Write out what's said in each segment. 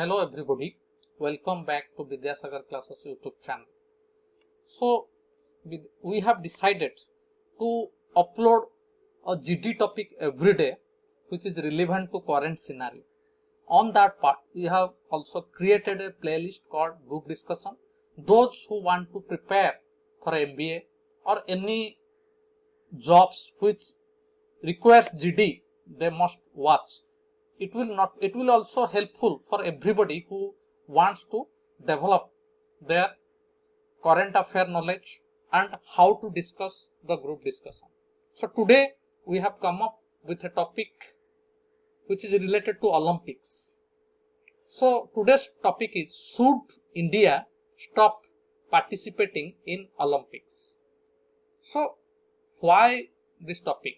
Hello everybody, welcome back to Vidyasagar Classes YouTube channel. So we have decided to upload a GD topic every day which is relevant to current scenario. On that part, we have also created a playlist called group discussion. Those who want to prepare for MBA or any jobs which requires GD, they must watch. It will also helpful for everybody who wants to develop their current affair knowledge and how to discuss the group discussion. So today we have come up with a topic which is related to Olympics. So today's topic is, should India stop participating in Olympics? So why this topic?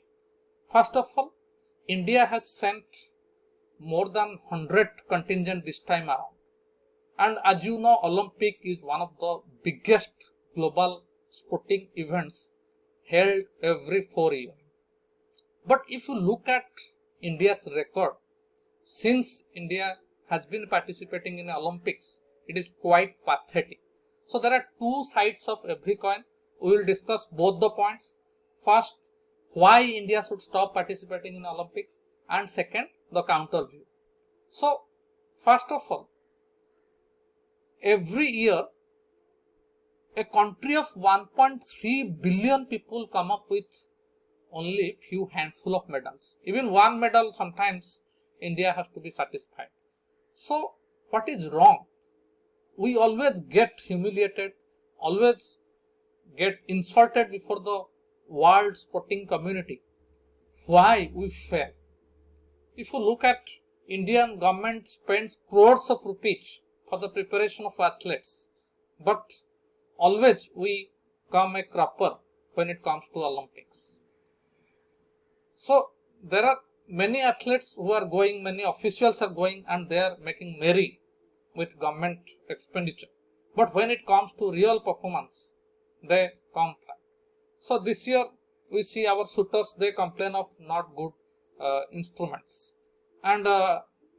First of all, India has sent more than 100 contingent this time around. And as you know, Olympic is one of the biggest global sporting events held every 4 years. But if you look at India's record, since India has been participating in Olympics, it is quite pathetic. So there are two sides of every coin. We will discuss both the points. First, why India should stop participating in Olympics, and second, the counter view. So first of all, every year a country of 1.3 billion people come up with only few handful of medals. Even one medal, sometimes India has to be satisfied. So what is wrong? We always get humiliated, always get insulted before the world sporting community. Why we fail? If you look at, Indian government spends crores of rupees for the preparation of athletes, but always we come a cropper when it comes to Olympics. So there are many athletes who are going, many officials are going, and they are making merry with government expenditure. But when it comes to real performance, they come flat. So this year we see our shooters, they complain of not good instruments. And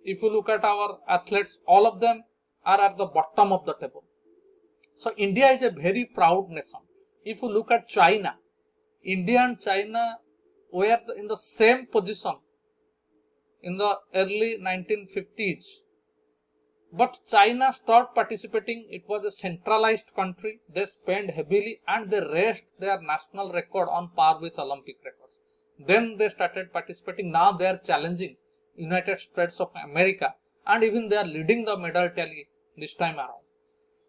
if you look at our athletes, all of them are at the bottom of the table. So India is a very proud nation. If you look at China, India and China were in the same position in the early 1950s. But China stopped participating. It was a centralized country. They spent heavily and they raised their national record on par with Olympic records. Then they started participating. Now they are challenging United States of America, and even they are leading the medal tally this time around.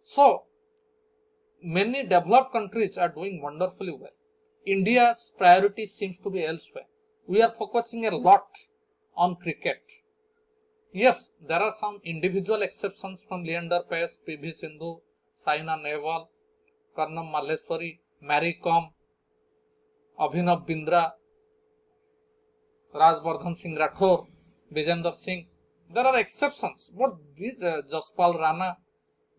So many developed countries are doing wonderfully well. India's priority seems to be elsewhere. We are focusing a lot on cricket. Yes, there are some individual exceptions from Leander Paes, PV Sindhu, Saina Nehwal, Karnam Malleswari, Mary Kom, Abhinav Bindra, Rajvardhan Singh Rathore, Vijender Singh. There are exceptions, but these Jaspal Rana,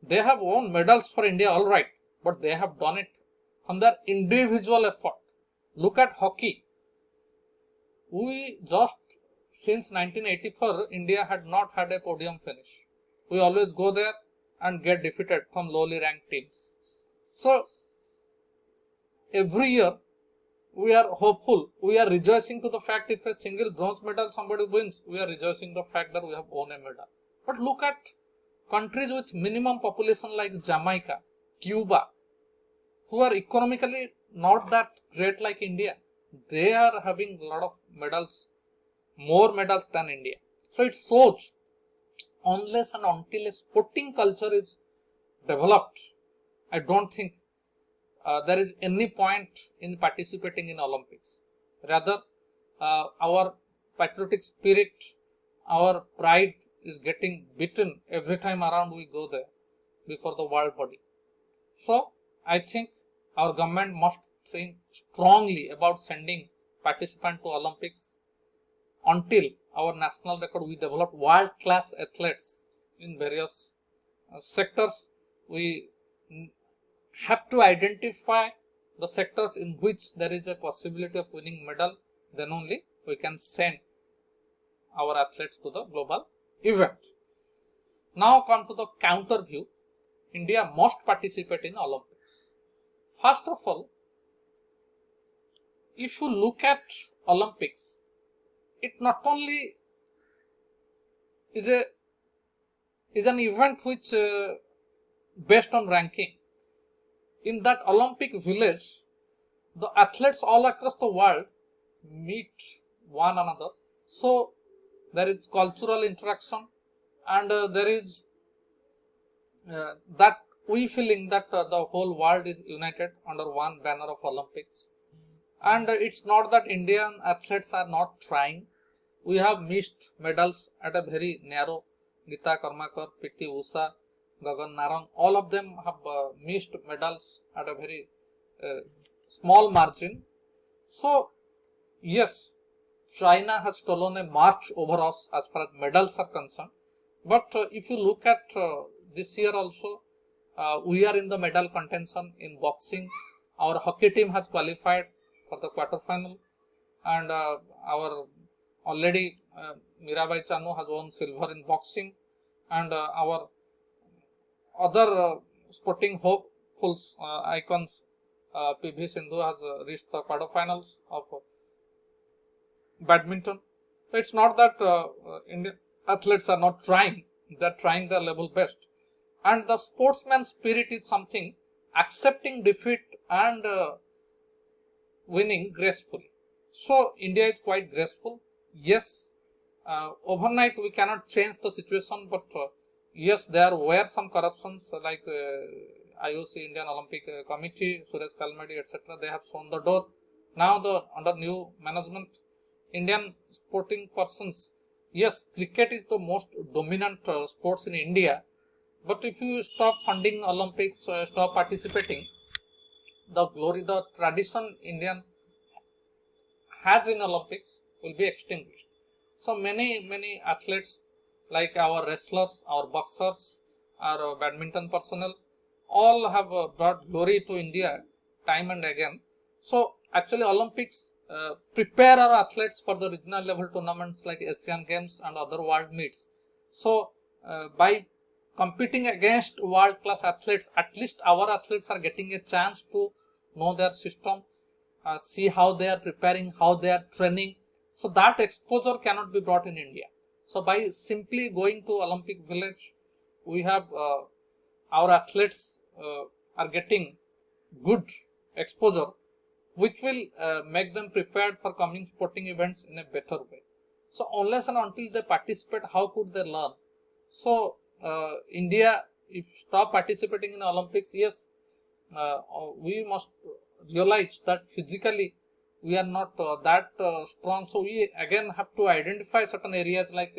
they have won medals for India, all right, but they have done it from their individual effort. Look at hockey. We just, since 1984, India had not had a podium finish. We always go there and get defeated from lowly ranked teams. So every year we are hopeful, we are rejoicing to the fact if a single bronze medal somebody wins, we are rejoicing the fact that we have won a medal. But look at countries with minimum population like Jamaica, Cuba, who are economically not that great like India. They are having a lot of medals, more medals than India. So it shows, unless and until a sporting culture is developed, I don't think there is any point in participating in Olympics. Rather, our patriotic spirit, our pride is getting beaten every time around we go there before the world body. So I think our government must think strongly about sending participants to Olympics. Until our national record, we develop world class athletes in various sectors. We have to identify the sectors in which there is a possibility of winning medal, then only we can send our athletes to the global event. Now come to the counter view. India must participate in Olympics. First of all, if you look at Olympics, it not only is an event which based on ranking. In that Olympic village, the athletes all across the world meet one another. So there is cultural interaction, and there is that we feeling that the whole world is united under one banner of Olympics. And it's not that Indian athletes are not trying. We have missed medals at a very narrow. Geeta Karmakar, P.T. Usha, Gagan Narang, all of them have missed medals at a very small margin. So, yes, China has stolen a march over us as far as medals are concerned. But if you look at this year also, we are in the medal contention in boxing. Our hockey team has qualified for the quarterfinal, and our already Mirabai Chanu has won silver in boxing, and our other sporting hopefuls icons, PV Sindhu has reached the quarterfinals of badminton. So it's not that Indian athletes are not trying; they're trying their level best. And the sportsman spirit is something accepting defeat and winning gracefully. So India is quite graceful. Yes, overnight we cannot change the situation, but yes, there were some corruptions like IOC, Indian Olympic Committee, Suresh Kalmadi, etc. They have shown the door. Now under new management, Indian sporting persons, yes, cricket is the most dominant sports in India. But if you stop funding Olympics, stop participating, the glory, the tradition Indian has in Olympics will be extinguished. So many athletes like our wrestlers, our boxers, our badminton personnel, all have brought glory to India time and again. So actually Olympics prepare our athletes for the regional level tournaments like Asian Games and other world meets. So by competing against world class athletes, at least our athletes are getting a chance to know their system, see how they are preparing, how they are training. So that exposure cannot be brought in India. So by simply going to Olympic village, we have our athletes are getting good exposure, which will make them prepared for coming sporting events in a better way. So unless and until they participate, how could they learn? So India, if stop participating in Olympics, yes, we must realize that physically we are not that strong. So we again have to identify certain areas like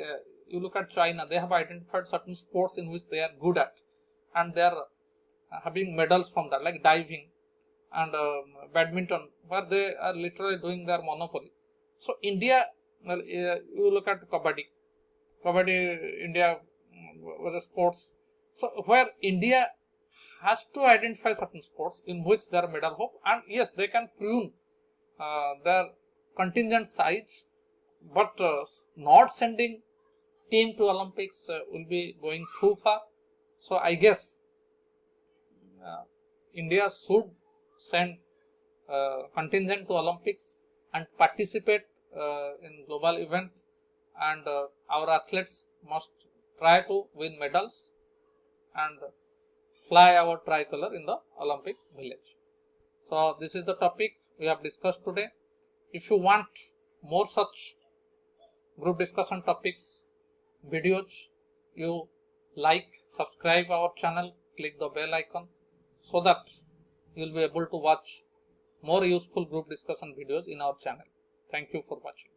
you look at China, they have identified certain sports in which they are good at, and they are having medals from that, like diving and badminton, where they are literally doing their monopoly. So India, you look at Kabaddi, India was a sports. So where India has to identify certain sports in which there are medal hope, and yes, they can prune their contingent size, but not sending team to Olympics will be going too far. So I guess India should send contingent to Olympics and participate in global event, and our athletes must try to win medals and fly our tricolor in the Olympic village. So this is the topic we have discussed today. If you want more such group discussion topics, videos, you like, subscribe our channel, click the bell icon so that you will be able to watch more useful group discussion videos in our channel. Thank you for watching.